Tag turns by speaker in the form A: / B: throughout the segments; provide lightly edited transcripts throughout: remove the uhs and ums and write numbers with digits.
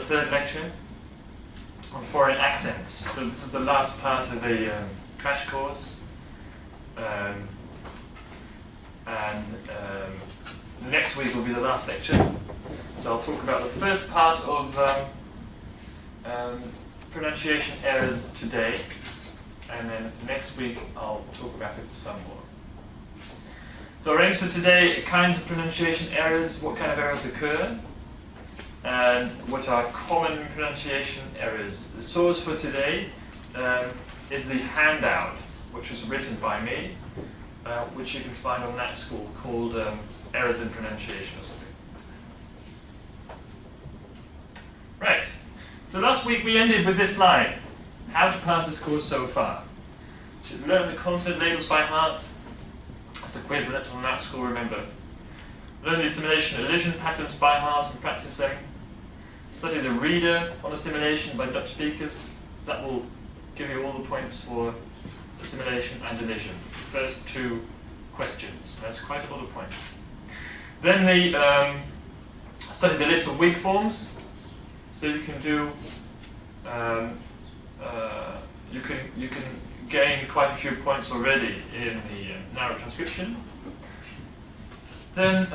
A: third lecture on foreign accents. So this is the last part of a crash course. Next week will be the last lecture. So I'll talk about the first part of pronunciation errors today, and then next week I'll talk about it some more. So our aims for today: kinds of pronunciation errors, what kind of errors occur, and what are common pronunciation errors. The source for today is the handout, which was written by me, which you can find on natschool, called Errors in Pronunciation or something. Right, so last week we ended with this slide. How to pass this course so far. You should learn the consonant labels by heart. That's a quiz that's on natschool, remember. Learn the assimilation and elision patterns by heart and practice them. Study the reader on assimilation by Dutch speakers. That will give you all the points for assimilation and elision. First two questions. That's quite a lot of points. Then study the list of weak forms. So you can do you can gain quite a few points already in the narrow transcription. Then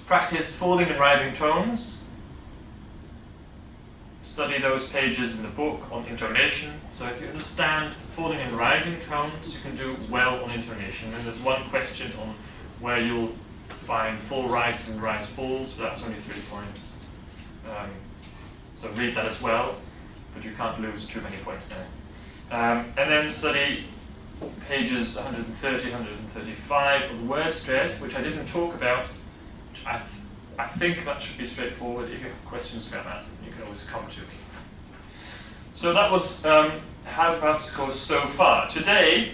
A: practice falling and rising tones. Study those pages in the book on intonation. So if you understand falling and rising tones, you can do well on intonation. And there's one question on where you'll find full rises and rise falls, but that's only 3 points. So read that as well, but you can't lose too many points there. And then study pages 130, 135 of word stress, which I didn't talk about. Which I think that should be straightforward. If you have questions about that, you can always come to me. So that was how to pass this course so far. Today,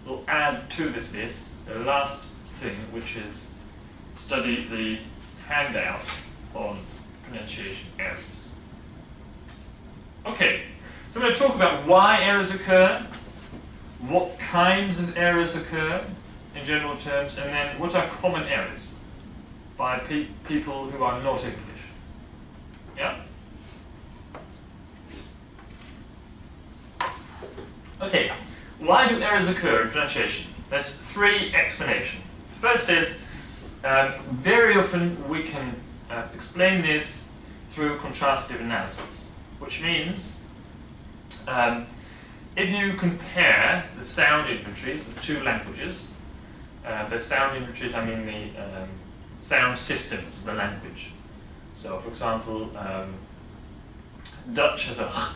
A: we'll add to this list the last thing, which is study the handout on pronunciation errors. Okay, so I'm going to talk about why errors occur, what kinds of errors occur in general terms, and then what are common errors by people who are not English. Yeah? Okay, why do errors occur in pronunciation? There's 3 explanations. First is, very often we can explain this through contrastive analysis, which means if you compare the sound inventories of 2 languages, the sound inventories, I mean the sound systems of the language. So, for example, Dutch has a ch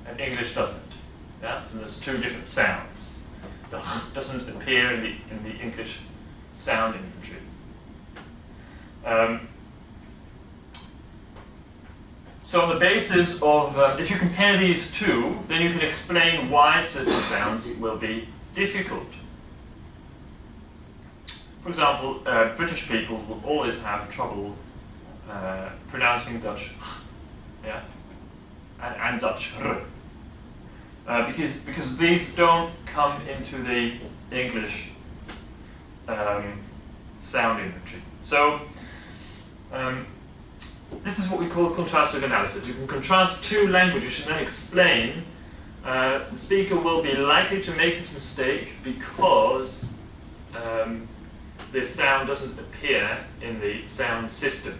A: and English doesn't. Yeah? So there's 2 different sounds. The ch doesn't appear in the English sound inventory. So on the basis of, if you compare these 2, then you can explain why certain sounds will be difficult. For example, British people will always have trouble pronouncing Dutch, yeah, and Dutch because these don't come into the English sound inventory. So this is what we call contrastive analysis. You can contrast 2 languages and then explain. The speaker will be likely to make this mistake because this sound doesn't appear in the sound system,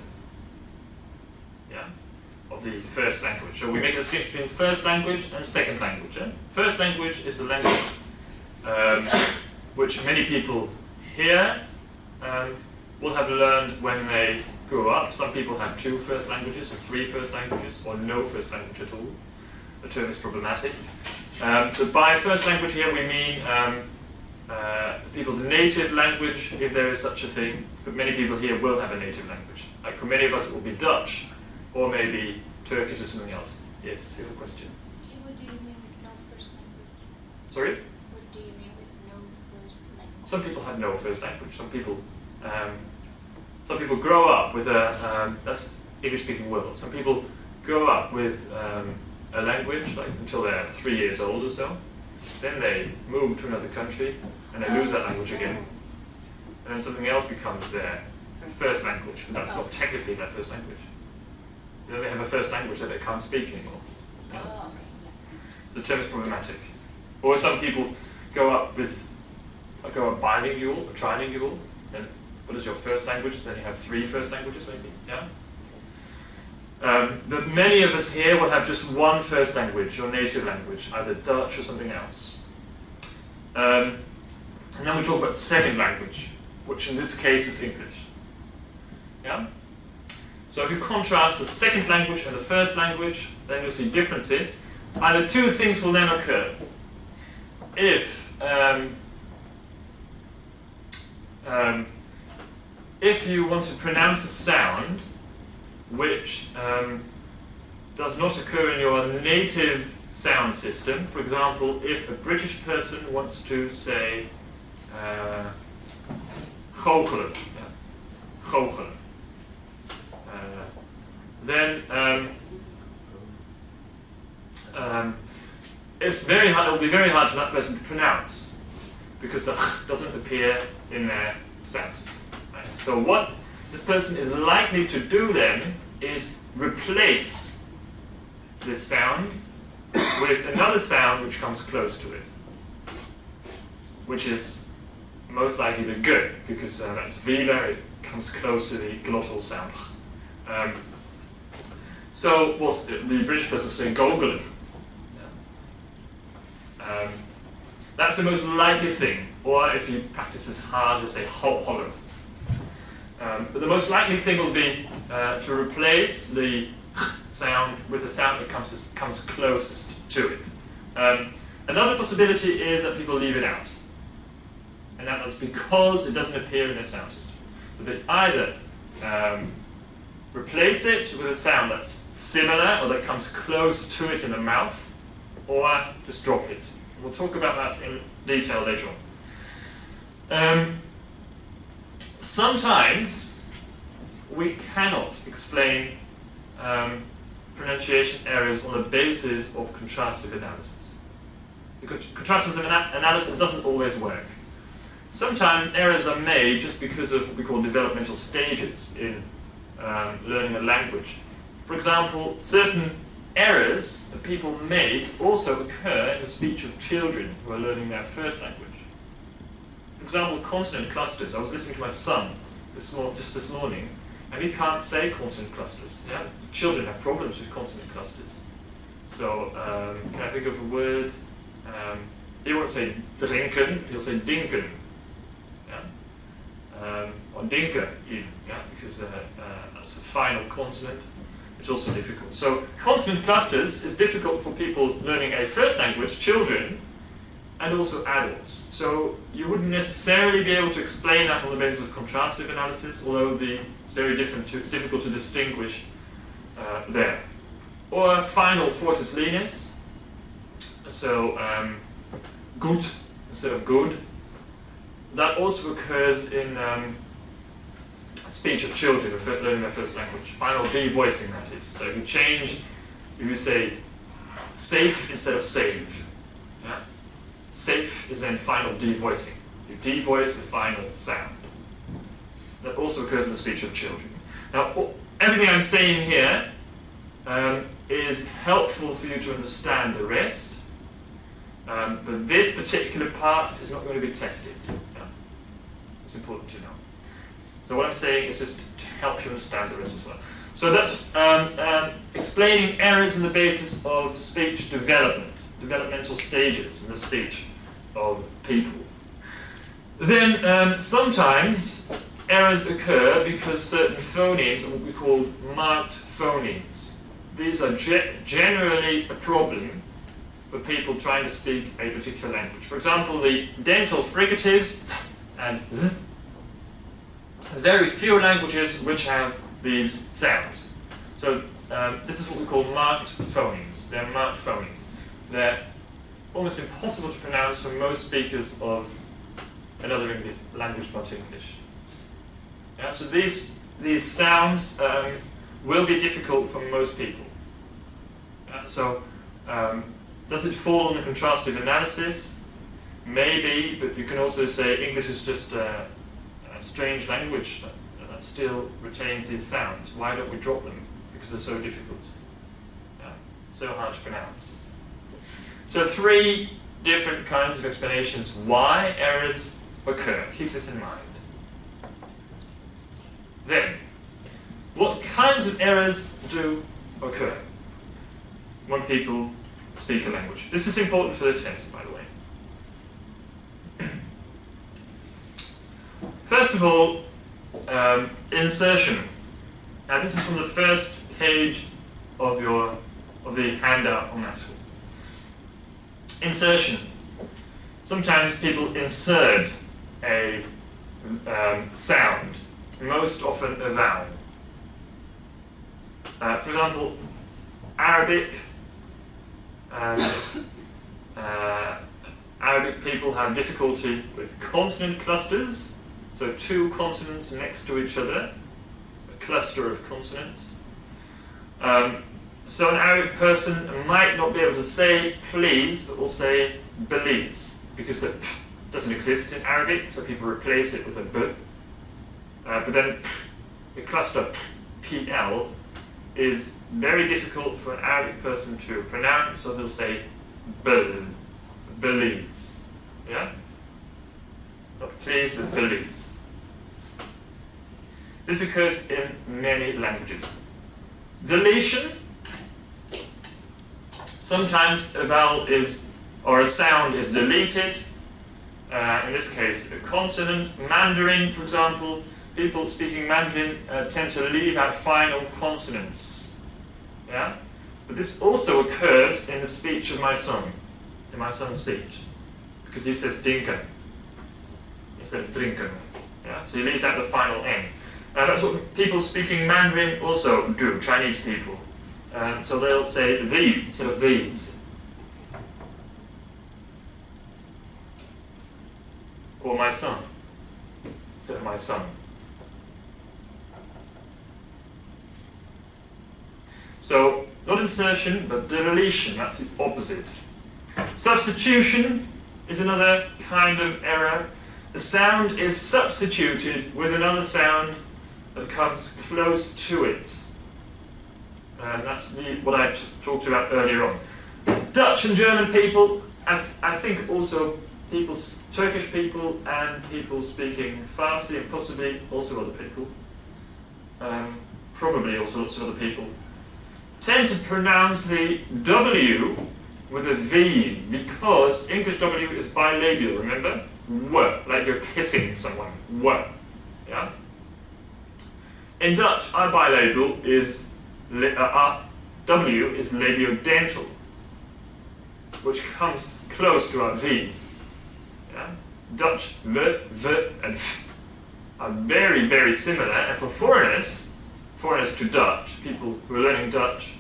A: yeah, of the first language. So we make a distinction between first language and second language. Eh? First language is the language which many people here will have learned when they grew up. Some people have 2 first languages, or 3 first languages, or no first language at all. The term is problematic. So by first language here we mean people's native language, if there is such a thing, but many people here will have a native language. Like for many of us it will be Dutch, or maybe Turkish or something else. Yes, you have a question?
B: What do you mean with no first language?
A: Sorry?
B: What do you mean with no first language?
A: Some people have no first language. Some people grow up with a, that's English-speaking world. Some people grow up with a language like until they're 3 years old or so. Then they move to another country and they lose that language again. And then something else becomes their first language, but that's not technically their first language. They have a first language that they can't speak anymore. Yeah?
B: Oh, okay. Yeah.
A: The term is problematic. Or some people go up bilingual or trilingual, and what is your first language? Then you have 3 first languages maybe. Yeah. But many of us here will have just one first language, or native language, either Dutch or something else. And then we talk about second language, which in this case is English. Yeah? So if you contrast the second language and the first language, then you'll see differences. Either 2 things will then occur. If you want to pronounce a sound which does not occur in your native sound system, for example, if a British person wants to say goochelen, yeah, goochelen, then it's very hard. It will be very hard for that person to pronounce because it doesn't appear in their sound system. Right? So what this person is likely to do then is replace this sound with another sound which comes close to it, which is most likely the g, because that's vela, it comes close to the glottal sound. So the British person will say gogelen. That's the most likely thing, or if you practice this hard, you'll say ho-hollow. But the most likely thing will be to replace the sound with the sound that comes closest to it. Another possibility is that people leave it out. And that's because it doesn't appear in their sound system. So they either replace it with a sound that's similar or that comes close to it in the mouth, or just drop it. We'll talk about that in detail later on. Sometimes we cannot explain pronunciation errors on the basis of contrastive analysis. Because contrastive analysis doesn't always work. Sometimes errors are made just because of what we call developmental stages in learning a language. For example, certain errors that people make also occur in the speech of children who are learning their first language. For example, consonant clusters. I was listening to my son just this morning, and he can't say consonant clusters. Yeah? Children have problems with consonant clusters. So, can I think of a word? He won't say drinken, he'll say dinken. Yeah? Or dinken, yeah? Because that's a final consonant. It's also difficult. So consonant clusters is difficult for people learning a first language, children, and also adults. So you wouldn't necessarily be able to explain that on the basis of contrastive analysis, although it's very difficult to distinguish there. Or final fortis linis, so good instead of good. That also occurs in speech of children learning their first language. Final devoicing, that is. So if you say safe instead of save. Yeah? Safe is then final devoicing. You devoice the final sound. That also occurs in the speech of children. Now, everything I'm saying here is helpful for you to understand the rest, but this particular part is not going to be tested. Yeah? It's important to know. So what I'm saying is just to help you understand the rest as well. So that's explaining errors on the basis of speech development, developmental stages in the speech of people. Then sometimes errors occur because certain phonemes are what we call marked phonemes. These are generally a problem for people trying to speak a particular language. For example, the dental fricatives and z. There's very few languages which have these sounds. So this is what we call marked phonemes. They're marked phonemes. They're almost impossible to pronounce for most speakers of another language but English. Yeah, so these sounds will be difficult for most people. So does it fall on the contrastive analysis? Maybe, but you can also say English is just a strange language that still retains these sounds. Why don't we drop them? because they're so difficult. Yeah? So hard to pronounce. So 3 different kinds of explanations why errors occur. Keep this in mind. Then, what kinds of errors do occur when people speak a language? This is important for the test, by the way. First of all, insertion. And this is from the first page of the handout on natschool. Insertion. Sometimes people insert a sound, most often a vowel. For example, Arabic people have difficulty with consonant clusters, so 2 consonants next to each other, a cluster of consonants. So an Arabic person might not be able to say please, but will say belize, because the p doesn't exist in Arabic, so people replace it with a b. But then the cluster pl is very difficult for an Arabic person to pronounce, so they'll say belize. Yeah? Not please, but belize. This occurs in many languages. Deletion. Sometimes a vowel or a sound is deleted. In this case, a consonant. Mandarin, for example, people speaking Mandarin tend to leave out final consonants. Yeah? But this also occurs in the speech of my son, in my son's speech, because he says dinken instead of drinken. Yeah? So he leaves out the final N. That's what people speaking Mandarin also do, Chinese people. So they'll say the instead of these. Or my son instead of my son. So, not insertion, but deletion, that's the opposite. Substitution is another kind of error. The sound is substituted with another sound that comes close to it. And that's what I talked about earlier on. Dutch and German people, I think also Turkish people and people speaking Farsi, and possibly also other people, probably also lots of other people, tend to pronounce the W with a V, because English W is bilabial, remember? W, like you're kissing someone. W. Yeah? In Dutch, our bilabial is our W is labiodental, which comes close to our V. Yeah? Dutch v, and f are very, very similar, and for foreigners to Dutch, people who are learning Dutch,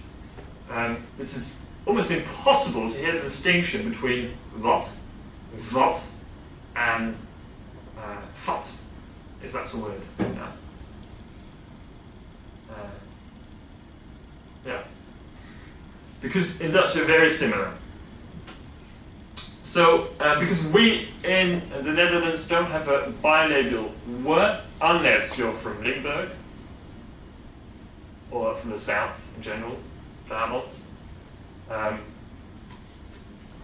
A: this is almost impossible to hear the distinction between wat, and vat, if that's a word. Yeah? Yeah. Because in Dutch they're very similar. So, because we in the Netherlands don't have a bilabial w, unless you're from Limburg, or from the south in general, Brabant,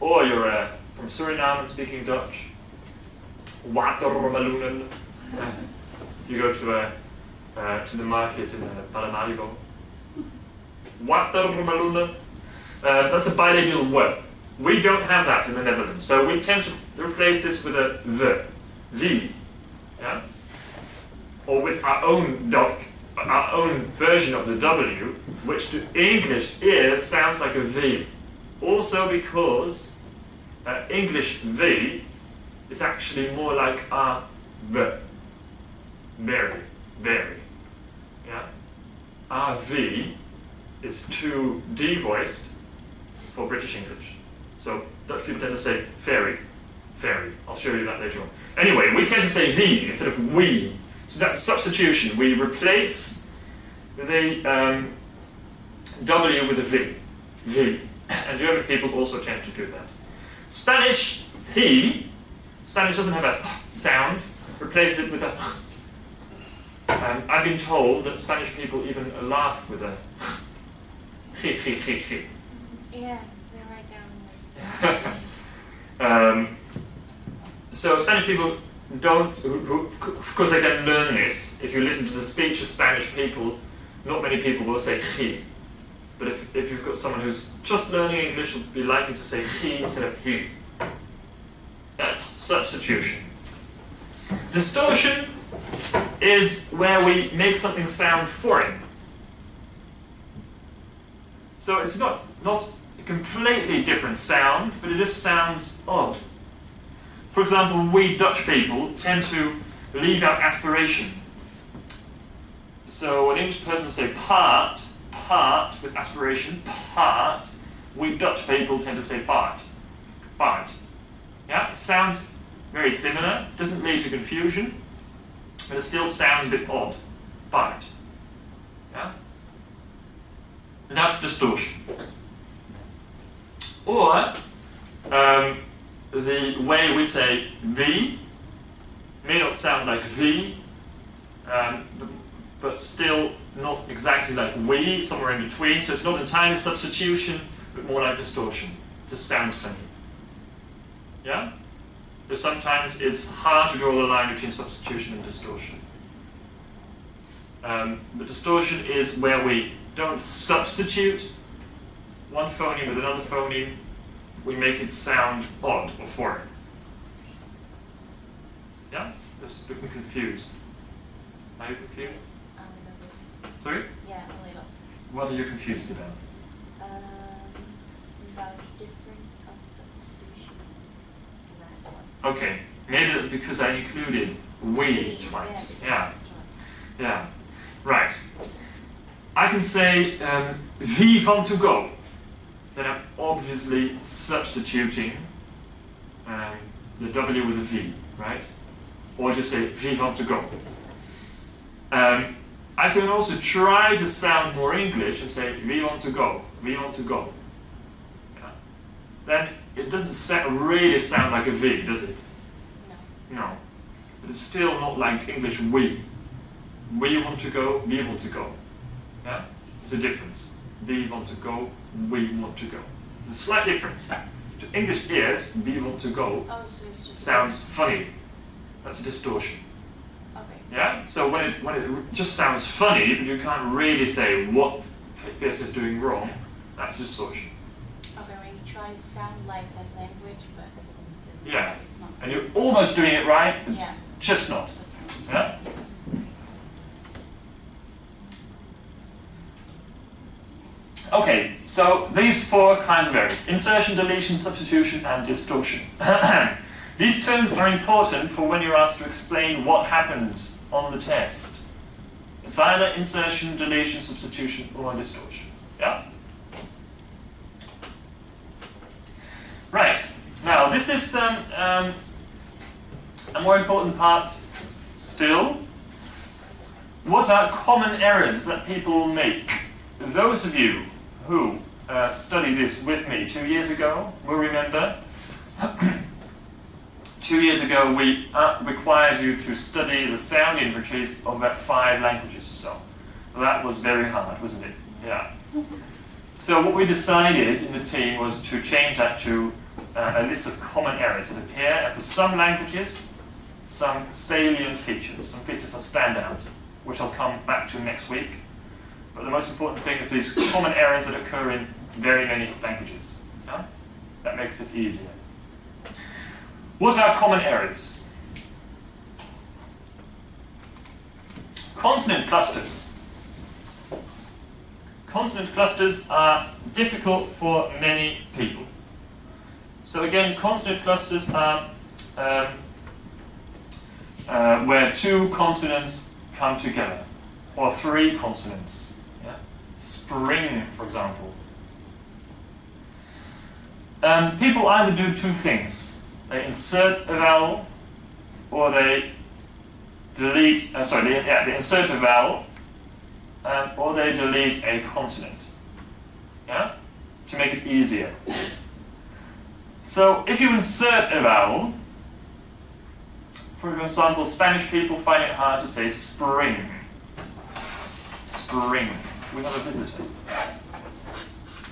A: or you're from Suriname and speaking Dutch, watermeloenen. You go to the market in Paramaribo. Watermeloenen. That's a bilabial w. We don't have that in the Netherlands, so we tend to replace this with a v, yeah, or with our own version of the w, which to English ears sounds like a v. Also because English v is actually more like a v, very, very, yeah. Our v is too devoiced for British English. So Dutch people tend to say fairy. I'll show you that later on. Anyway, we tend to say V instead of we. So that's substitution. We replace the W with a V. And German people also tend to do that. Spanish, he. Spanish doesn't have a sound. Replace it with a. I've been told that Spanish people even laugh with a
B: Yeah, they write down like.
A: So Spanish people don't, of course they can learn this. If you listen to the speech of Spanish people, not many people will say he. But if you've got someone who's just learning English, will be likely to say he instead of he. That's substitution. Distortion is where we make something sound foreign. So it's not a completely different sound, but it just sounds odd. For example, we Dutch people tend to leave out aspiration. So an English person will say part with aspiration, part. We Dutch people tend to say part. Yeah, it sounds very similar, doesn't lead to confusion, but it still sounds a bit odd. Part. Yeah? And that's distortion. Or the way we say V may not sound like V, but still not exactly like we, somewhere in between. So it's not entirely substitution, but more like distortion. It just sounds funny. Yeah? So sometimes it's hard to draw the line between substitution and distortion. But distortion is where we don't substitute one phoneme with another phoneme, we make it sound odd or foreign. Yeah? Just looking confused. Are you confused?
B: A little bit.
A: Sorry?
B: Yeah, a little.
A: What are you confused about?
B: About difference of substitution. The last one.
A: Okay, maybe because I included we twice. Yeah. Yeah. Right. I can say wie van to go. Then I'm obviously substituting the W with a V, right? Or just say wie van to go. I can also try to sound more English and say we want to go, we want to go. Yeah. Then it doesn't really sound like a V, does it?
B: No.
A: No. But it's still not like English we. We want to go, we want to go. Yeah? There's a difference. We want to go, we want to go. There's a slight difference. To English ears, we want to go
B: So it's just
A: sounds funny. That's a distortion.
B: Okay.
A: Yeah? So when it just sounds funny, but you can't really say what the person is doing wrong, that's distortion.
B: Okay, when you try to sound like that language, but it doesn't,
A: Yeah.
B: it's not.
A: And you're almost doing it right, but
B: Yeah.
A: just not. Yeah? Okay, so these four kinds of errors: insertion, deletion, substitution, and distortion. These terms are important for when you're asked to explain what happens on the test. It's either insertion, deletion, substitution, or distortion. Yeah? Right, now this is a more important part still. What are common errors that people make? Those of you who studied this with me 2 years ago will remember 2 years ago we required you to study the sound inventories of about 5 languages or so. Well, that was very hard, wasn't it? Yeah. So what we decided in the team was to change that to a list of common errors that appear, and for some languages, some salient features, some features that stand out, which I'll come back to next week. But the most important thing is these common errors that occur in very many languages. Yeah? That makes it easier. What are common errors? Consonant clusters. Consonant clusters are difficult for many people. So again, consonant clusters are where 2 consonants come together, or 3 consonants. Yeah? Spring, for example. People either do 2 things. They insert a vowel, or they delete, they insert a vowel, or they delete a consonant, yeah, to make it easier. So if you insert a vowel, for example, Spanish people find it hard to say spring. Spring. We have a visitor.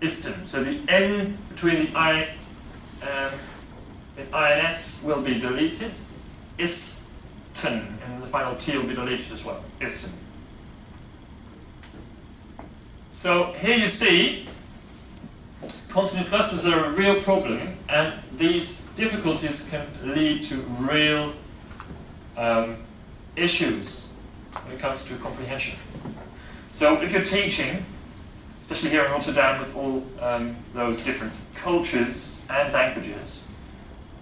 A: isten. So the N between the I and S will be deleted. Isten, and the final T will be deleted as well. Isten. So here you see, consonant clusters are a real problem, and these difficulties can lead to real issues when it comes to comprehension. So if you're teaching, especially here in Rotterdam with all those different cultures and languages,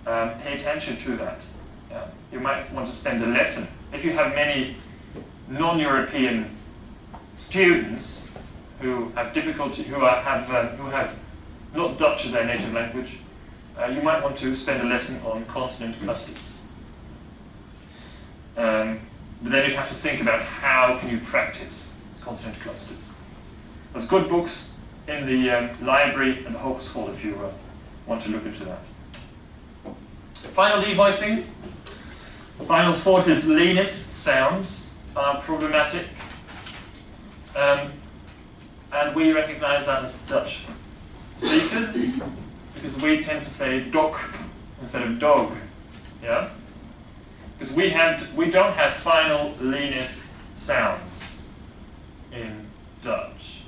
A: pay attention to that. You might want to spend a lesson. If you have many non-European students who have difficulty, who have not Dutch as their native language, you might want to spend a lesson on consonant clusters. But then you'd have to think about how can you practice consonant clusters. There's good books in the library and the hogeschool if you want to look into that. Final devoicing. Final thought is leanness sounds are problematic. And we recognize that as Dutch speakers because we tend to say dok instead of dog. Yeah? Because we don't have final leanness sounds in Dutch.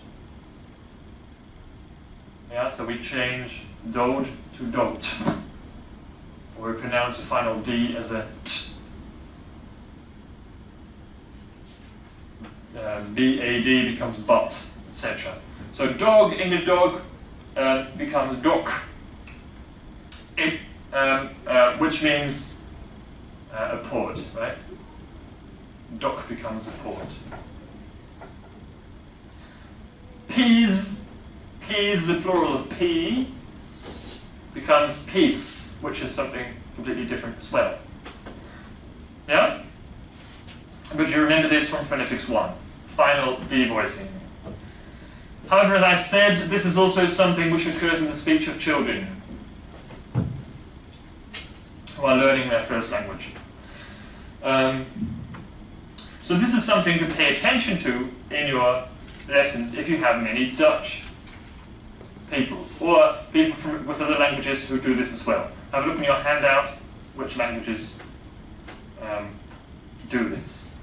A: Yeah, so we change dode to doot. Or we pronounce the final D as a t. B-A-D becomes but, etc. So dog, English dog, becomes dok, which means a port, right? Dok becomes a port. Peas, the plural of pea, becomes peace, which is something completely different as well. Yeah? But you remember this from Phonetics 1, final devoicing. However, as I said, this is also something which occurs in the speech of children who are learning their first language. So this is something to pay attention to in your lessons if you have many Dutch people, or people with other languages who do this as well. Have a look in your handout which languages do this.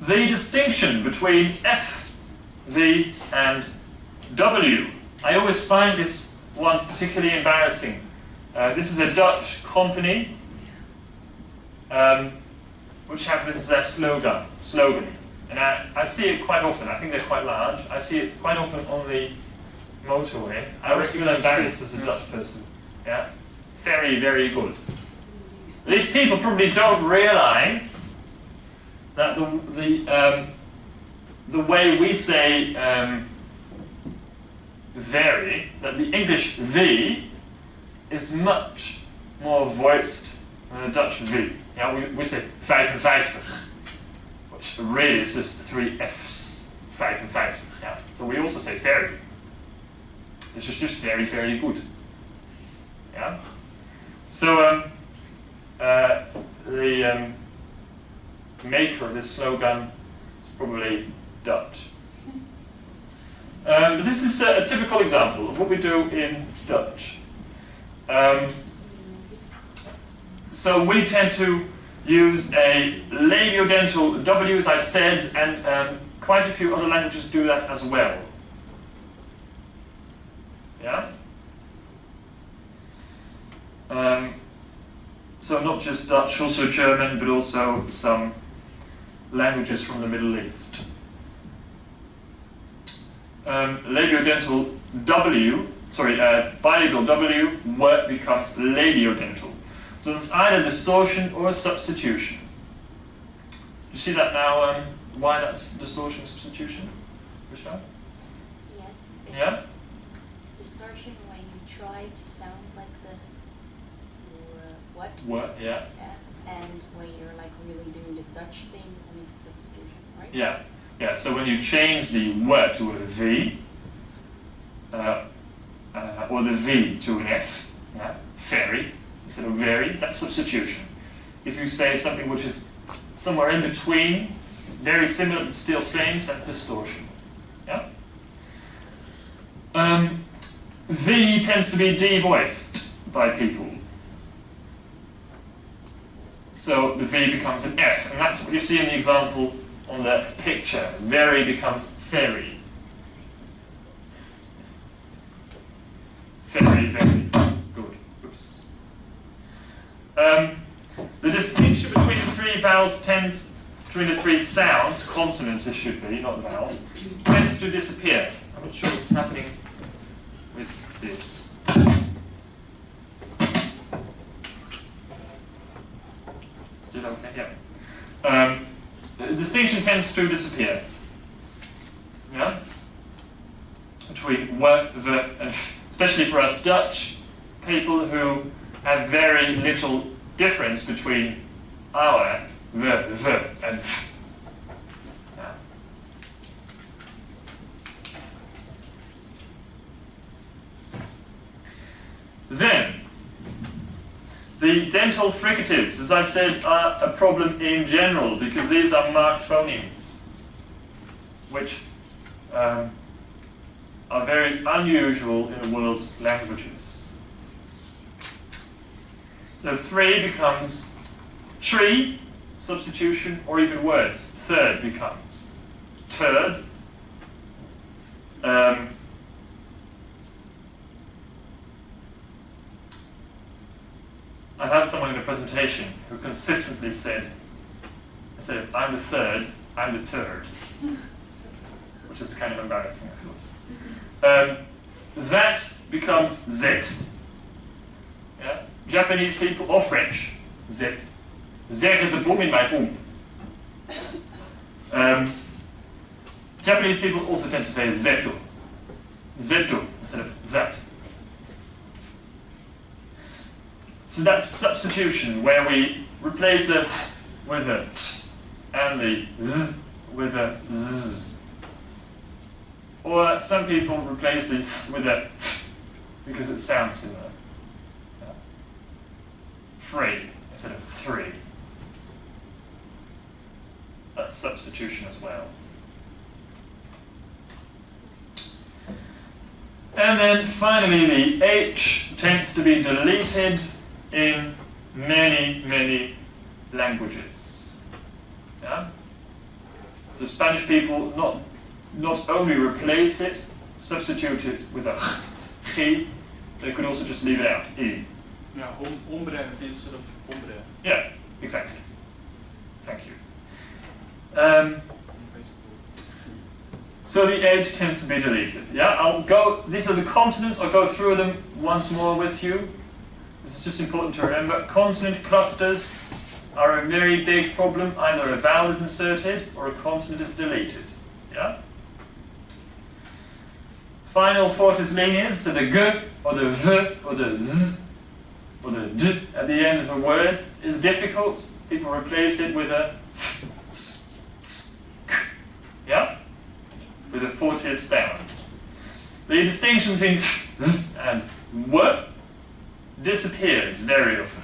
A: The distinction between F, V, and W. I always find this one particularly embarrassing. This is a Dutch company which have this as their slogan. And I see it quite often. I think they're quite large. I see it quite often on the motorway. I always feel embarrassed as a Dutch person. Yeah, very, very good. These people probably don't realize that the way we say very, that the English V is much more voiced than the Dutch V. Yeah, we say 55, which really is just 3 F's, 55. Yeah, so we also say very. This is just very, very good. Yeah, so the maker of this slogan is probably Dutch. So this is a typical example of what we do in Dutch. So we tend to use a labiodental W, as I said, and quite a few other languages do that as well. Yeah? So not just Dutch, also German, but also some languages from the Middle East. Labiodental W, bilabial W, word becomes labiodental. So it's either distortion or substitution. You see that now, why that's distortion and substitution? Michelle?
B: Yes, it's
A: Yeah?
B: distortion when you try to sound like the what.
A: What, yeah.
B: And when you're like really doing the Dutch thing, and it's substitution, right?
A: Yeah, yeah. So when you change the word to a V, or the V to an F, yeah, very, instead of very, that's substitution. If you say something which is somewhere in between, very similar but still strange, that's distortion. Yeah? V tends to be devoiced by people. So the V becomes an F, and that's what you see in the example on the picture. Very becomes ferry. Very, very good. Oops. The distinction between the three vowels between the three sounds, consonants it should be, not vowels, tends to disappear. I'm not sure what's happening with this. Still okay? Yeah. The distinction tends to disappear. Yeah? Between w, the, and f. Especially for us Dutch people who have very little difference between our, the, and f. Yeah. Then, the dental fricatives, as I said, are a problem in general because these are marked phonemes, which are very unusual in the world's languages. So 3 becomes tree, substitution, or even worse, third becomes turd. I've had someone in a presentation who consistently said, instead of I'm the third, I'm the turd. Which is kind of embarrassing, of course. That becomes Z. Yeah? Japanese people, or French, Z. There is a boom in my room. Japanese people also tend to say zeto. Zeto instead of that. So that's substitution, where we replace the th with a t and the z with a z. Or some people replace the th with a f because it sounds similar. Yeah. Free instead of 3. That's substitution as well. And then finally the H tends to be deleted in many, many languages. Yeah? So Spanish people not only replace it, substitute it with a ch, they could also just leave it out, I.
C: Yeah, ombre instead of ombre.
A: Yeah, exactly. Thank you. So the H tends to be deleted. Yeah, these are the consonants, I'll go through them once more with you. This is just important to remember. Consonant clusters are a very big problem. Either a vowel is inserted or a consonant is deleted. Yeah? Final fortis lineas, so the g or the v or the z or the d at the end of a word is difficult. People replace it with a f, s, ts, k. Yeah? With a fortis sound. The distinction between f, v and w disappears very often.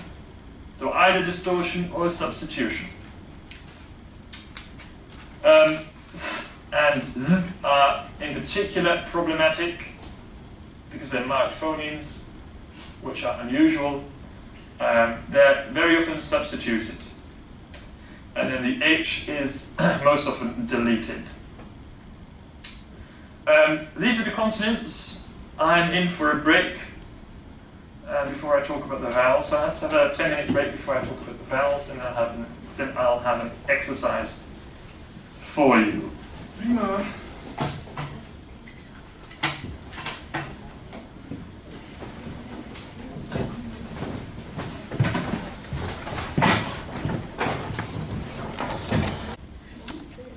A: So either distortion or substitution. Th and z are in particular problematic because they're marked phonemes, which are unusual. They're very often substituted. And then the H is most often deleted. These are the consonants. I'm in for a break before I talk about the vowels. So let's have a 10-minute break before I talk about the vowels, and then I'll have an exercise for you.
C: Prima.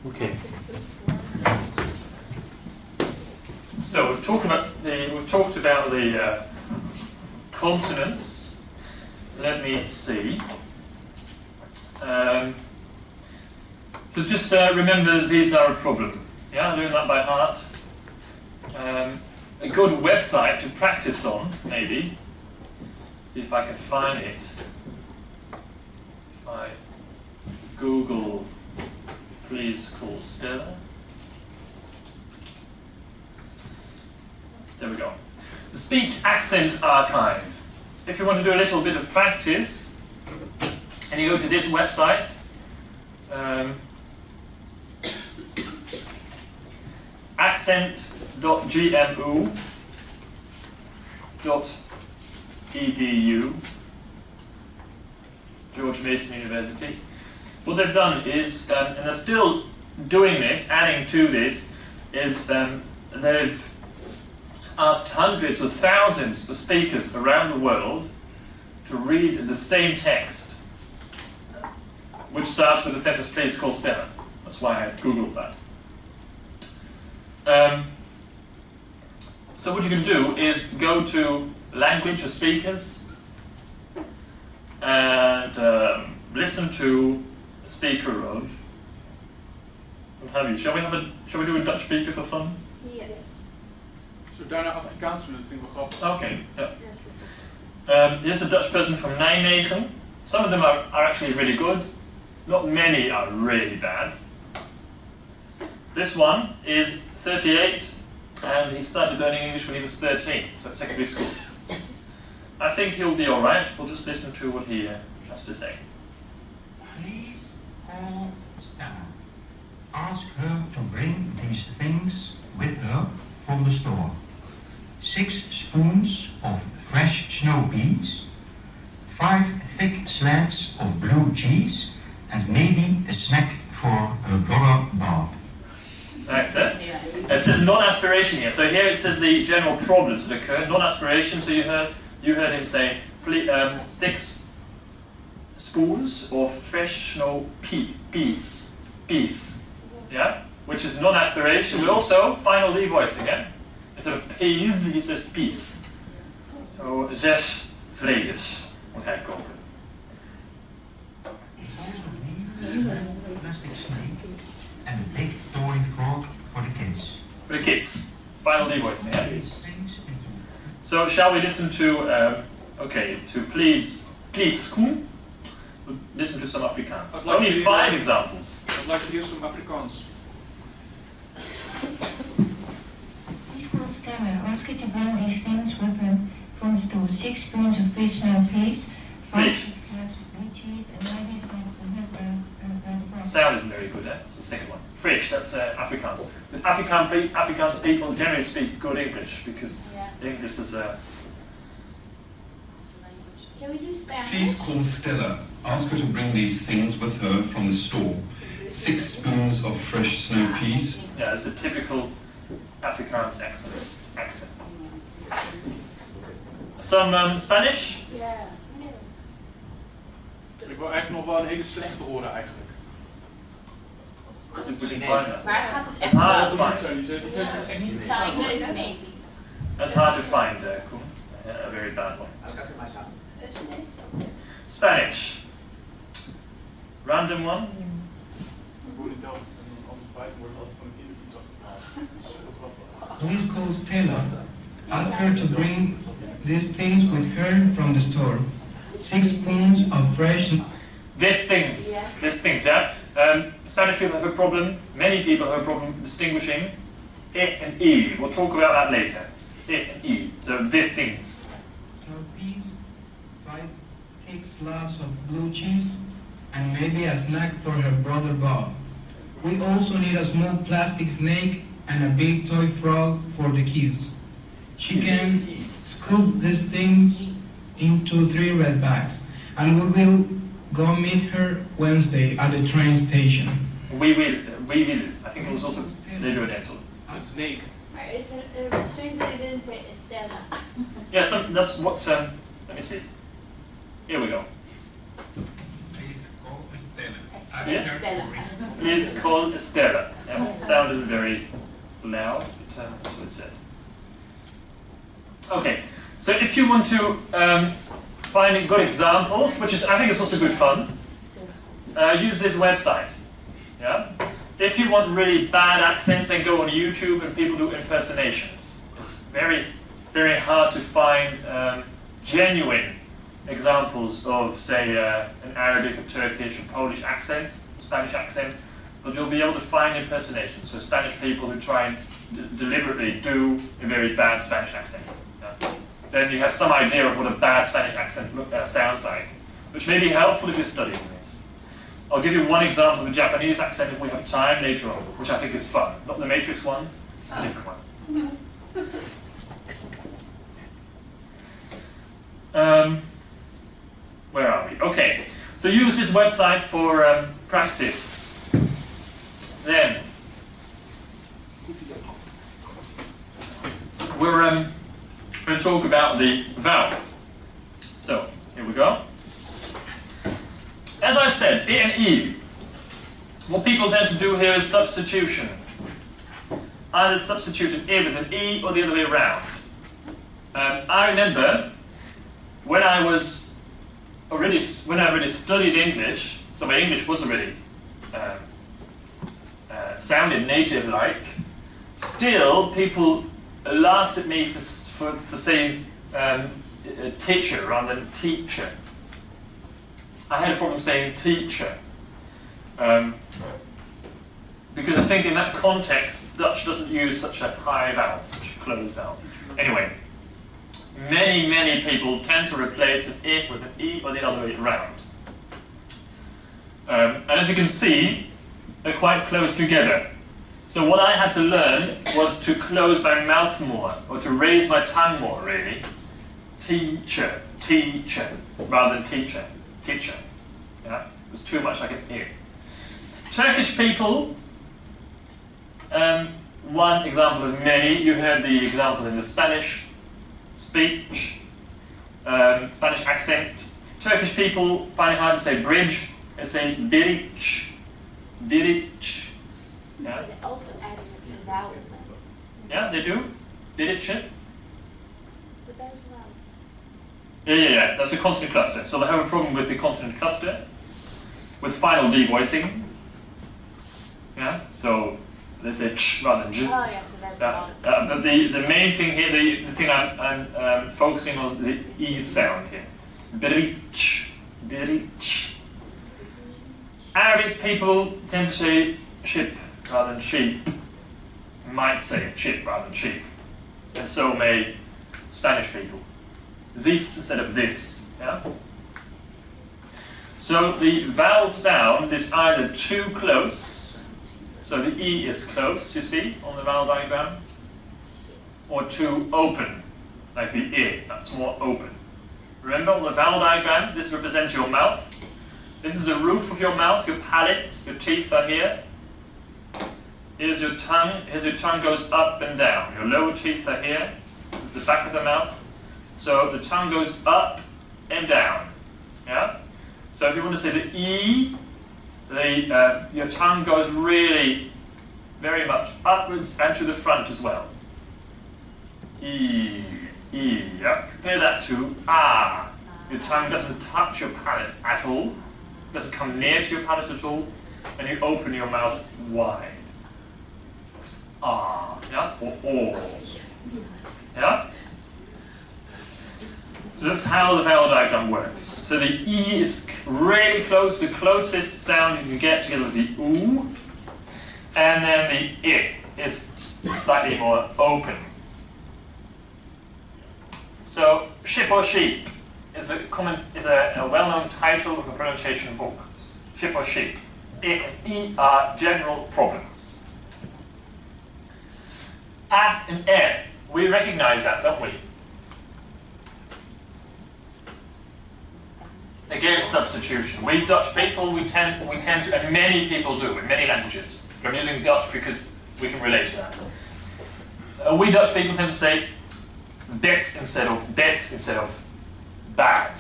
A: Okay. So we've talked about the consonants. Let me see. So just remember these are a problem. Yeah, learn that by heart. A good website to practice on, maybe. See if I can find it. If I Google, please call Stella. There we go. the Speech Accent Archive. If you want to do a little bit of practice, and you go to this website, accent.gmu.edu, George Mason University. What they've done is, and they're still doing this, adding to this, is they've asked hundreds or thousands of speakers around the world to read the same text, which starts with the sentence, please call Stella. That's why I googled that. So what you can do is go to language or speakers and listen to a speaker of, what have you? Shall we do a Dutch speaker for fun?
B: Yes.
C: Zo daarna Afrikaans doen, dat vind ik wel grappig.
A: Okay. Yeah.
B: Yes, that's also.
A: Here's a Dutch person from Nijmegen. Some of them are actually really good. Not many are really bad. This one is 38 and he started learning English when he was 13, so at secondary school. I think he'll be alright. We'll just listen to what he has to say.
D: Please call Stella. Ask her to bring these things with her from the store. 6 spoons of fresh snow peas, 5 thick slabs of blue cheese, and maybe a snack for her brother Bob.
A: That's it. It says non-aspiration here. So here it says the general problems that occur. Non-aspiration. So you heard him say 6 spoons of fresh snow peas. Yeah, which is non-aspiration. But also final revoicing. Yeah, instead of peas, he says peace. So 6 vredes moet hij kopen.
D: Small plastic snake and a big toy frog for the kids.
A: For the kids. Final revoicing. Yeah.
D: These things into
A: So shall we listen to please school? We'll listen to some Afrikaans.
C: I'd like
A: Only
C: to
A: 5
C: hear-
A: examples.
C: I'd like to hear some Afrikaans.
E: Please call Stella. Ask her to bring these things with her from the store. 6 spoons of fresh snow peas, 5
A: Fish.
E: slabs of blue cheese, and maybe a snack for her
A: Sound isn't very good, eh? It's the second one. Frisch, that's Afrikaans. But Afrikaans people generally speak good English because
B: Yeah.
A: English is
B: It's a language. Can we do Spanish?
F: Please call Stella. Ask her to bring these things with her from the store. 6 spoons of fresh snow peas.
A: yeah, it's a typical Afrikaans accent. Some Spanish?
B: Yeah.
C: Ik wil eigenlijk nog wel een hele slechte horen eigenlijk.
A: See if we can find that.
G: Waar gaat het
A: It's
G: echt
A: hard to
G: fout?
A: find.
C: Die zijn echt niet
B: Silence, maybe.
A: That's hard to find, Koen. A very bad one. Spanish. Random one.
C: Ik woon in Delft en dan anders buiten wordt altijd van een kinderfiets afgehaald. Dat is heel grappig.
H: Please call Stella. Ask her to bring these things with her from the store. 6 spoons of fresh.
A: These things, yeah. Spanish people have a problem, many people have a problem distinguishing I and E. We'll talk about that later. I and E. So these things.
H: Snow peas, 5 thick slabs of blue cheese, and maybe a snack for her brother Bob. We also need a small plastic snake and a big toy frog for the kids. She can scoop these things into 3 red bags, and we will go meet her Wednesday at the train station.
A: We will. I think it was also radio dental.
C: Een snake.
B: Maar it's a strange that it didn't say Estella.
A: Yeah, that's what. Let me see. Here we go.
F: Please call Stella. Ask
A: Yeah.
F: her to bring
A: Please call Estella. Yeah, sound isn't very loud, but that's what it said. Okay, so if you want to find good examples, which is I think is also good fun, use this website. Yeah. If you want really bad accents, then go on YouTube and people do impersonations. It's very, very hard to find genuine examples of, say, an Arabic, or Turkish, or Polish accent, Spanish accent, but you'll be able to find impersonations. So Spanish people who try and deliberately do a very bad Spanish accent. Yeah. then you have some idea of what a bad Spanish accent sounds like, which may be helpful if you're studying this. I'll give you one example of the Japanese accent if we have time later on, which I think is fun. Not the Matrix one, a different one. Where are we? Okay, so use this website for practice. Then, we're going to talk about the vowels. So, here we go. As I said, I and E. What people tend to do here is substitution. Either substitute an I with an E or the other way around. I remember when I already studied English, so my English was already sounded native-like. Still, people laughed at me for saying teacher rather than teacher. I had a problem saying teacher because I think in that context, Dutch doesn't use such a high vowel, such a closed vowel. Anyway, many people tend to replace an I with an E or the other way around. And as you can see, they're quite close together. So what I had to learn was to close my mouth more, or to raise my tongue more, really. Teacher, teacher, rather than teacher, teacher. Yeah? It was too much like an I. Turkish people, one example of many. You heard the example in the Spanish speech, Spanish accent. Turkish people find it hard to say bridge. They say biric, biric. Yeah.
B: But they also added a vowel then.
A: Yeah, they do. Biric.
B: But there's a vowel.
A: Yeah. That's a consonant cluster. So they have a problem with the consonant cluster, with final devoicing. Yeah. So they say ch rather than j.
B: Oh yeah, so there's a vowel.
A: But the main thing here, the thing I'm focusing on is the E sound here. Biric, biric. Arabic people tend to say ship rather than sheep. Might say ship rather than sheep. And so may Spanish people. This instead of this. Yeah? So the vowel sound is either too close, so the E is close, you see, on the vowel diagram, or too open, like the I, that's more open. Remember on the vowel diagram, this represents your mouth. This is the roof of your mouth, your palate, your teeth are here. Here's your tongue goes up and down. Your lower teeth are here. This is the back of the mouth. So the tongue goes up and down. Yeah? So if you want to say the E, your tongue goes really very much upwards and to the front as well. E, yeah? Compare that to ah. Your tongue doesn't touch your palate at all, doesn't come near to your palate at all, and you open your mouth wide. Ah, yeah? Or oh. Yeah? So that's how the vowel diagram works. So the E is really close, the closest sound you can get together with the oo, and then the I is slightly more open. So ship or sheep is a well-known title of a pronunciation book. Ship or sheep. I and E are general problems. A and E, we recognize that, don't we? Again, substitution. We Dutch people, we tend to, and many people do in many languages. But I'm using Dutch because we can relate to that. We Dutch people tend to say bet instead of bad.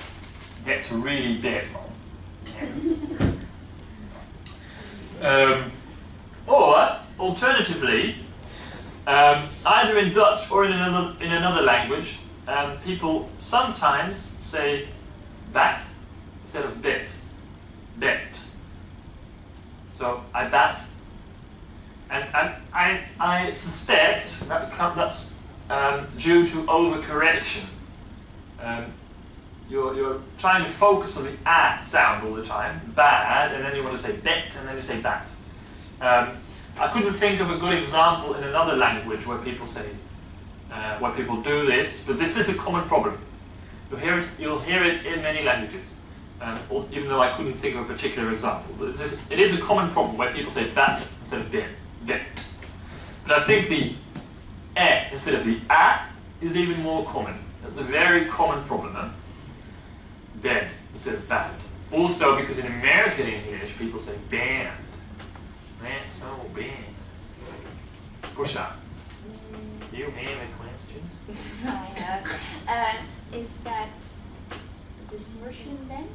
A: That's really bad, man. Or alternatively, either in Dutch or in another language, people sometimes say bat instead of bet. So I bat, and I suspect that's due to overcorrection. You're trying to focus on the a sound all the time, bad, and then you want to say bet, and then you say bat. I couldn't think of a good example in another language where people say where people do this, but this is a common problem. You'll hear it in many languages, even though I couldn't think of a particular example. But it is a common problem where people say bat instead of bet. But I think the e instead of the a is even more common. That's a very common problem, huh? Bed instead of bad. Also because in American English people say band. That's so band. Pusha, you have a question?
B: I have. Is that distortion then?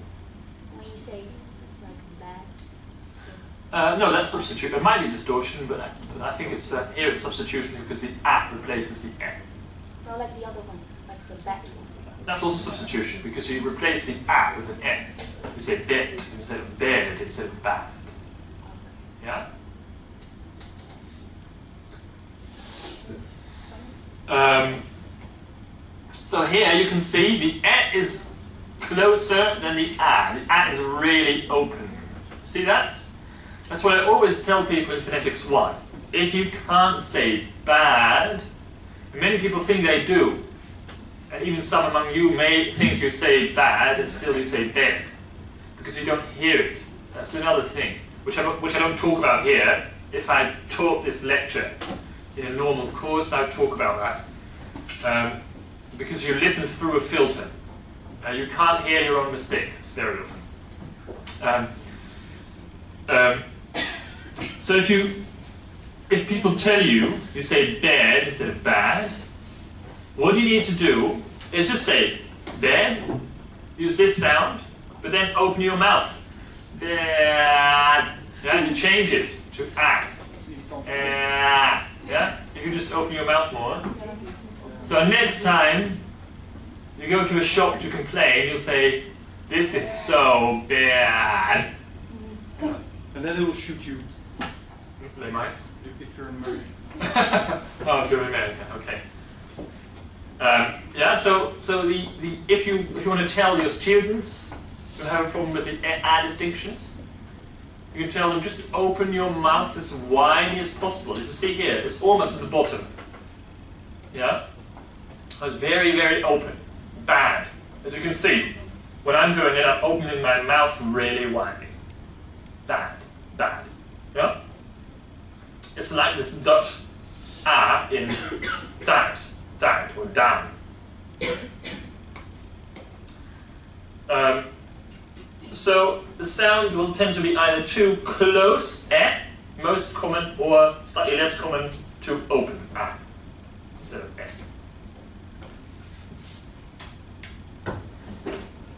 B: When you say like bad?
A: No, that's substitution. It might be distortion, but I think it's here it's substitution because the a replaces the e.
B: No, like the other one, like the bad one.
A: That's also substitution because you replace the a with an e. You say bet instead of bed instead of bad. Yeah? So here you can see the e is closer than the a. The a is really open. See that? That's what I always tell people in Phonetics 1. If you can't say bad, and many people think they do, and even some among you may think you say bad and still you say bed, because you don't hear it. That's another thing, which I don't talk about here. If I taught this lecture in a normal course, I'd talk about that. Because you listen through a filter. You can't hear your own mistakes very often. So if people tell you, you say bad instead of bad, what you need to do is just say bad, use this sound, but then open your mouth. Bad. Yeah, and it changes to ah. Yeah, if you just open your mouth more. So next time you go to a shop to complain, you'll say, "This is so bad."
C: And then they will shoot you.
A: They might.
C: If you're in America.
A: Oh, if you're in America, okay. Yeah. So if you want to tell your students who have a problem with the a distinction, you can tell them just open your mouth as wide as possible. As you see here, it's almost at the bottom. Yeah. It's very, very open. Bad. As you can see, when I'm doing it, I'm opening my mouth really wide. Bad. Bad. Yeah? It's like this Dutch a in Duits, or down. So the sound will tend to be either too close, most common, or slightly less common, to open, instead of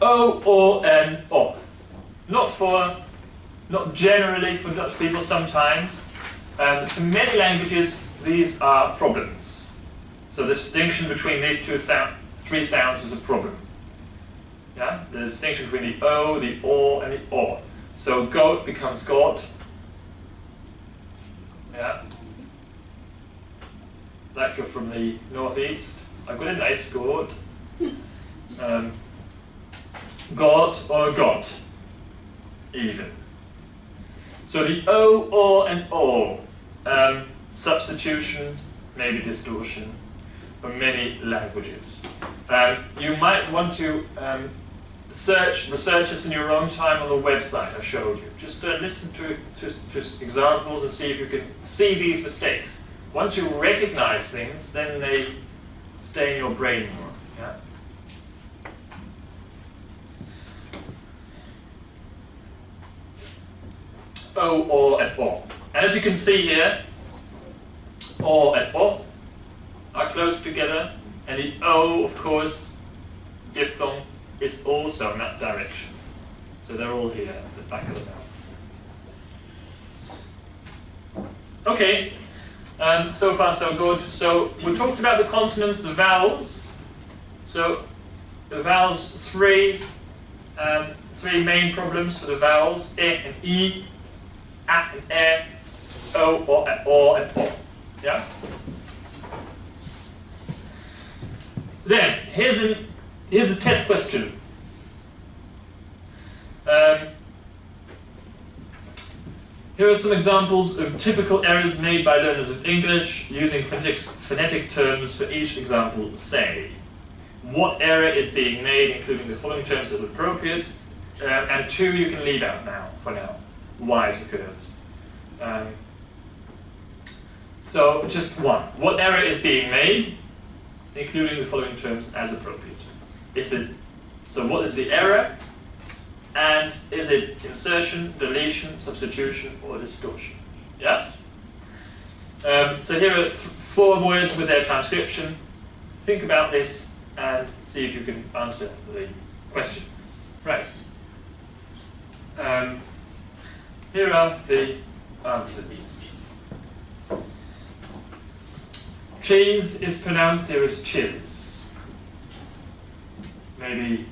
A: O, or, and O. Not generally for Dutch people sometimes. For many languages, these are problems. So the distinction between these three sounds is a problem. Yeah? The distinction between the O, the and the O. So goat becomes God. Yeah? Like you're from the northeast. I've got a nice goat. God or got, even. So the O, and O, substitution, maybe distortion, for many languages. You might want to research this in your own time on the website I showed you. Just listen to examples and see if you can see these mistakes. Once you recognize things, then they stay in your brain more. Yeah? O, and O. And as you can see here, O and O are close together, and the O, of course, diphthong, is also in that direction. So they're all here at the back of the mouth. Okay, so far so good. So we talked about the consonants, the vowels. So the vowels, three main problems for the vowels: e and e, a and e, o and o. Yeah. Then here's a test question. Here are some examples of typical errors made by learners of English using phonetic terms for each example. Say, what error is being made, including the following terms that are appropriate, and 2 you can leave out now, for now, why it occurs. So just 1. What error is being made, including the following terms as appropriate? So what is the error? And is it insertion, deletion, substitution, or distortion? Yeah? So here are 4 words with their transcription. Think about this and see if you can answer the questions. Right. Here are the answers. Cheese is pronounced here as chiz. Maybe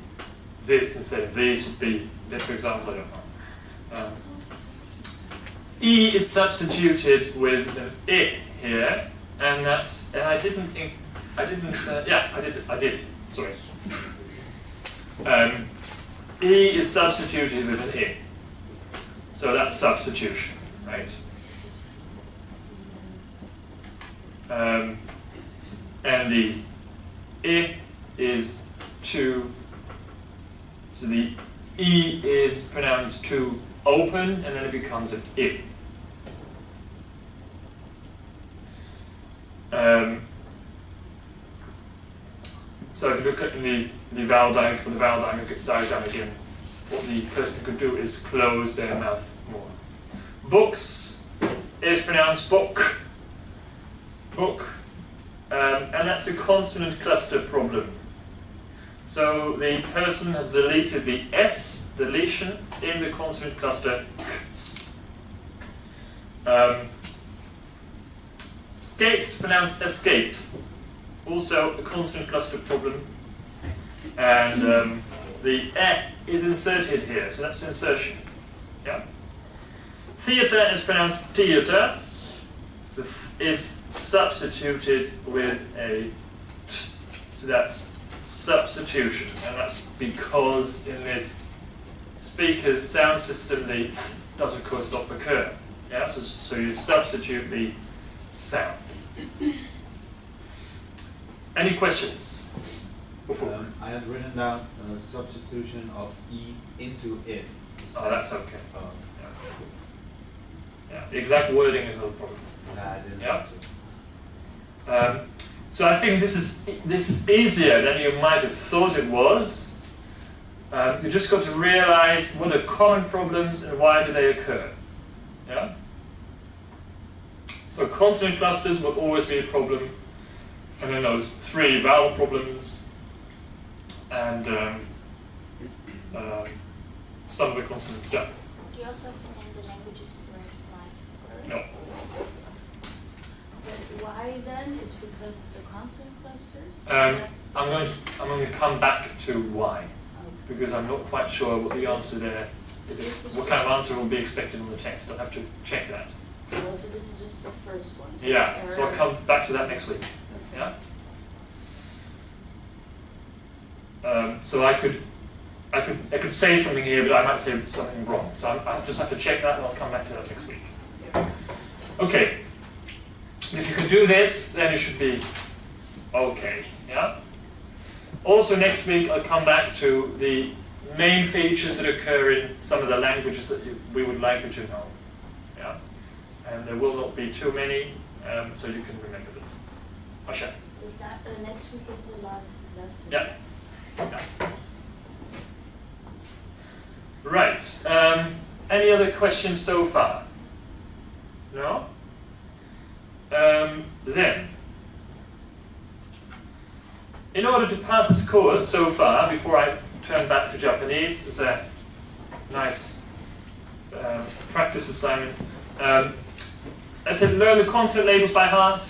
A: this instead of these would be, for example, I don't know. E is substituted with an I here, and that's, and I did, sorry. E is substituted with an I. So that's substitution, right? And the I is to, so the E is pronounced to open, and then it becomes an I. So if you look at the vowel diagram again, what the person could do is close their mouth more. Books is pronounced book, and that's a consonant cluster problem. So the person has deleted the S, deletion, in the consonant cluster ks. Skate is pronounced escaped, also a consonant cluster problem. And the E is inserted here, so that's insertion. Yeah. Theatre is pronounced theatre. The th is substituted with a t, so that's substitution, and that's because in this speaker's sound system the th does of course not occur. Yeah, so you substitute the sound. Any questions?
G: I have written down substitution of E into it.
A: Oh, that's okay. Yeah, the exact wording is not a problem.
G: I didn't
A: Yeah. So I think this is easier than you might have thought it was. You just got to realize what are common problems and why do they occur. Yeah. So consonant clusters will always be a problem, and then those 3 vowel problems, and some of the consonants. Yeah.
B: Do you also have to name the languages where it might occur?
A: No.
B: But why then? Is because of the consonant clusters?
A: I'm going to come back to why,
B: Okay.
A: because I'm not quite sure what the answer there is. What kind of answer will be expected on the text? I'll have to check that.
B: So this is just the first one. So
A: Yeah. So I'll come back to that next week. Yeah. So I could say something here, but I might say something wrong. So I just have to check that, and I'll come back to that next week. Okay. If you can do this, then it should be okay. Yeah. Also next week I'll come back to the main features that occur in some of the languages that we would like you to know. Yeah. And there will not be too many, so you can remember them. Asha.
B: That, next week is the last lesson.
A: Yeah. Yeah. Right. Any other questions so far? No? Then, in order to pass this course so far, before I turn back to Japanese, it's a nice practice assignment. I said learn the consonant labels by heart.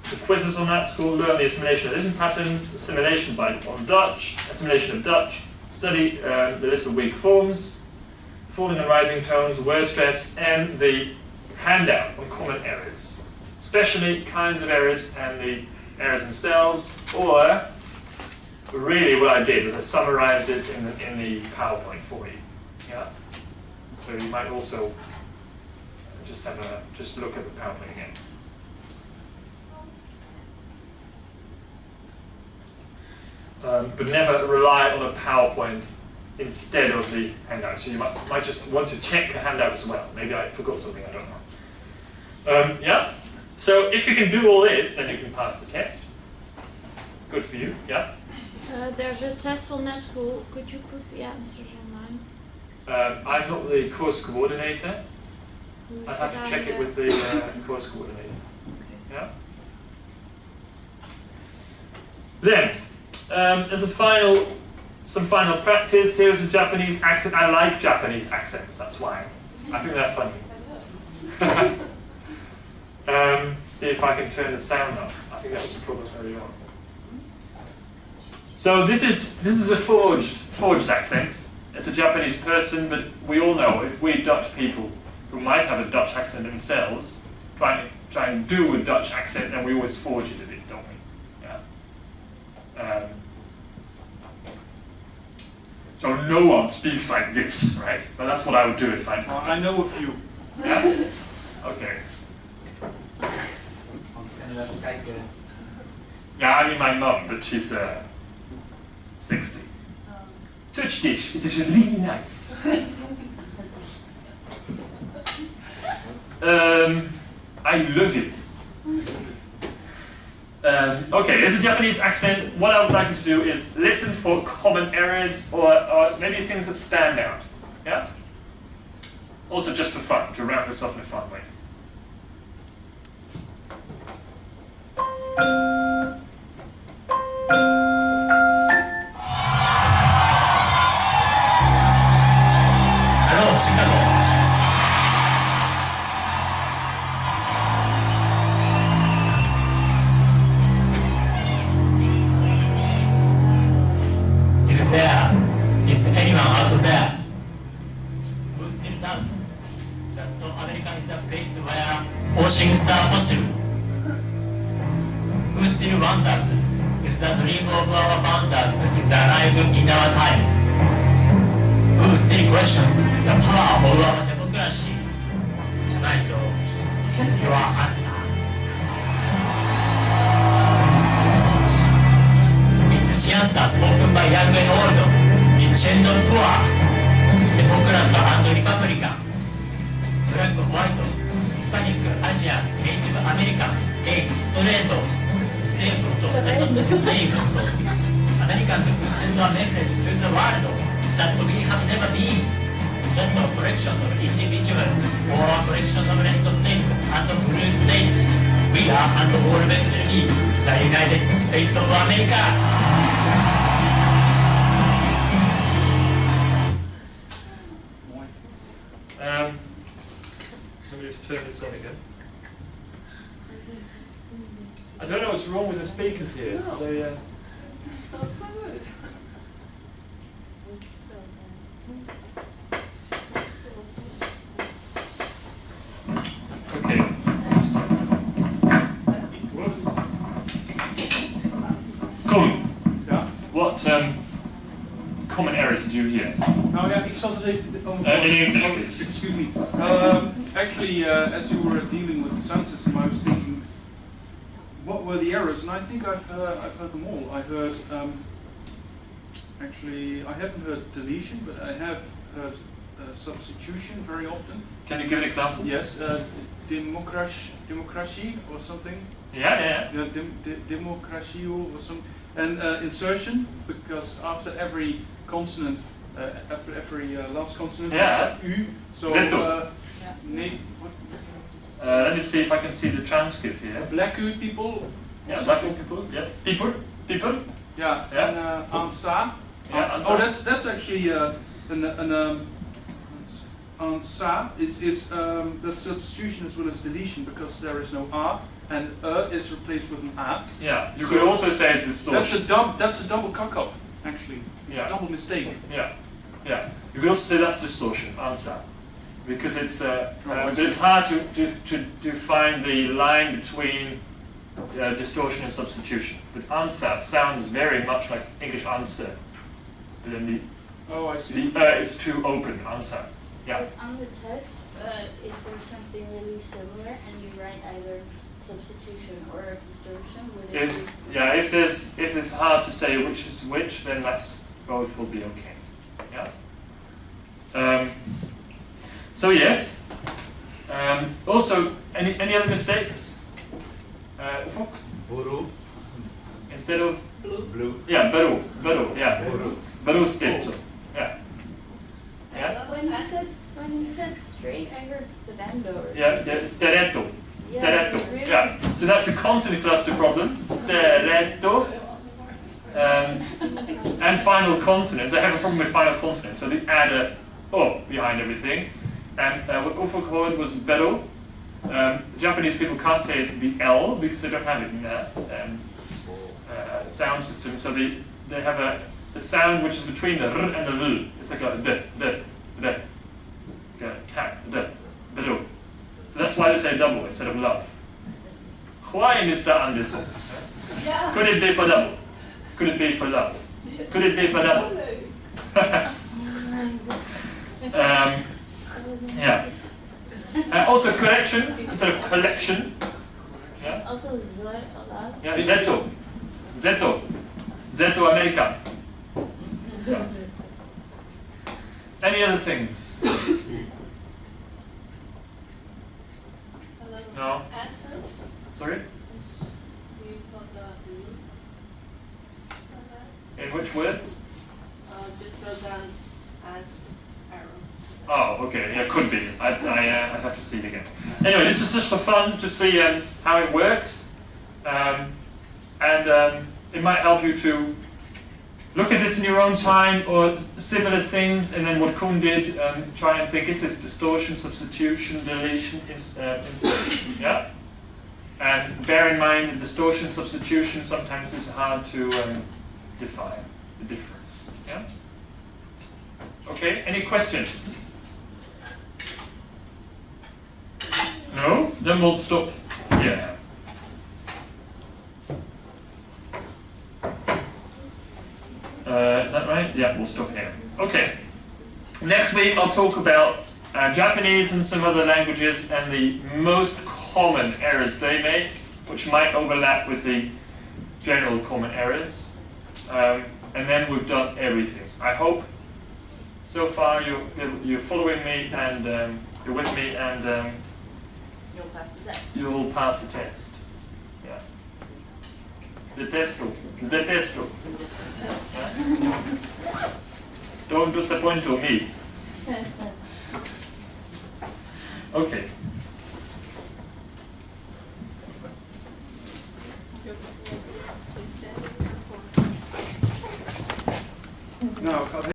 A: The quizzes on that school, learn the assimilation of listening patterns, assimilation on Dutch, assimilation of Dutch, study the list of weak forms, falling and rising tones, word stress, and the handout on common errors, especially kinds of errors and the errors themselves, or really what I did was I summarized it in the PowerPoint for you. Yeah? So you might also just look at the PowerPoint again. But never rely on a PowerPoint instead of the handout. So you might just want to check the handout as well. Maybe I forgot something, I don't know. Yeah? So if you can do all this, then you can pass the test. Good for you, yeah?
I: There's a test on natschool. Could you put the answers online?
A: I'm not the course coordinator. I'd have to check it with the course coordinator.
I: Okay.
A: Yeah? Then, as a some final practice, here's a Japanese accent. I like Japanese accents, that's why. I think they're funny. See if I can turn the sound off. I think that was the problem earlier on. So this is a forged accent. It's a Japanese person, but we all know if we Dutch people who might have a Dutch accent themselves try and do a Dutch accent, then we always forge it a bit, don't we? Yeah. So no one speaks like this, right? But that's what I would do if I.
C: I know a few.
A: Yeah. Okay. Yeah, I mean my mum, but she's 60. Touch this, it is really nice. I love it. Okay, there's a Japanese accent. What I would like you to do is listen for common errors or maybe things that stand out. Yeah? Also just for fun, to wrap this up in a fun way.
J: Hello, Chicago. Is anyone out there who still doubts that America is a place where all things are possible? Who still wonders if the dream of our founders is alive in our time? Who still questions the power of our democracy? Tonight, though, is your answer. It's the answer spoken by young and old. Rich and poor, Democrat and Republican, Black, White, Hispanic, Asian, Native American, gay, straight, saved, and not enslaved. Americans who send a message to the world that we have never been just a collection of individuals or a collection of red states and blue states. We are and always will be the United States of America.
A: Let me just turn this on again. I don't know what's wrong with the speakers here.
B: No.
A: They,
B: It's not so good.
A: okay. Whoops. Cool.
C: Ja?
A: What common errors do you hear?
C: Nou ja, ik zal dus even...
A: In English, please.
C: Excuse me. Actually, as you were dealing with the sound system, I was thinking, what were the errors? And I think I've heard them all. I heard, actually, I haven't heard deletion, but I have heard substitution very often.
A: Can you give an example?
C: Yes, democracy or something.
A: Yeah.
C: Democracy or something. And insertion, because after every consonant, after every last consonant,
A: Yeah.
C: U. So,
A: let me see if I can see the transcript here.
C: black people.
A: Yeah, black people. Yeah, people.
C: Yeah.
A: Yeah.
C: And ansa.
A: Yeah,
C: Ansa.
A: ansa.
C: Oh, that's actually an ansa is the substitution as well as deletion because there is no a and is replaced with an a.
A: Yeah. You
C: So
A: could also say it's distortion.
C: That's a double cock up actually. It's
A: Yeah.
C: a double mistake.
A: Yeah. You could also say that's distortion, answer, because it's
C: I
A: but
C: see.
A: it's hard to find the line between distortion and substitution. But answer sounds very much like English answer, but then
C: Oh, I see.
A: the is too open, answer. Yeah.
I: But on the test, if there's something really similar and you write either substitution or distortion, would it be?
A: If it's hard to say which is which, then both will be okay. Yeah. So yes. Also, any other mistakes? Ufuk?
G: Buru.
A: Instead of
G: Blue.
A: yeah, baru, yeah,
G: Buru.
A: baru stezzo. Yeah. Yeah.
I: When you said straight, I heard sterendo.
A: Yeah, steretto.
I: Yes,
A: Steretto.
I: really?
A: Yeah. So that's a consonant cluster problem. Steretto. And final consonants. I have a problem with final consonants, so they add a O behind everything. And what Ufuk heard was beru. Japanese people can't say the L because they don't have it in their sound system. So they have a sound which is between the R and the L. It's like a D. Like a tap, beru. So that's why they say double instead of love. Why, Mr. Anderson? Could it be for double? Could it be for love? Could it be for double? Yeah. Also correction instead of collection. Yeah.
I: Also Z allowed?
A: Yeah, Zetto. Zetto America. Yeah. Any other things? No?
K: Essence.
A: Sorry? In which word?
K: Just wrote down as arrow.
A: Oh, okay. Yeah, could be. I'd have to see it again. Anyway, this is just for fun to see how it works. It might help you to look at this in your own time or similar things, and then what Kuhn did, try and think, is this distortion, substitution, deletion, insertion? Yeah? And bear in mind that distortion, substitution sometimes is hard to define the difference. Yeah? Okay, any questions? No? Then we'll stop here. Is that right? Yeah, we'll stop here. Okay. Next week I'll talk about Japanese and some other languages and the most common errors they make, which might overlap with the general common errors. And then we've done everything. I hope so far you're following me and you're with me, and
B: You'll pass the test.
A: you'll pass the test. Yeah. Detesto. Don't disappoint me. Okay.
C: Nou, ik ga het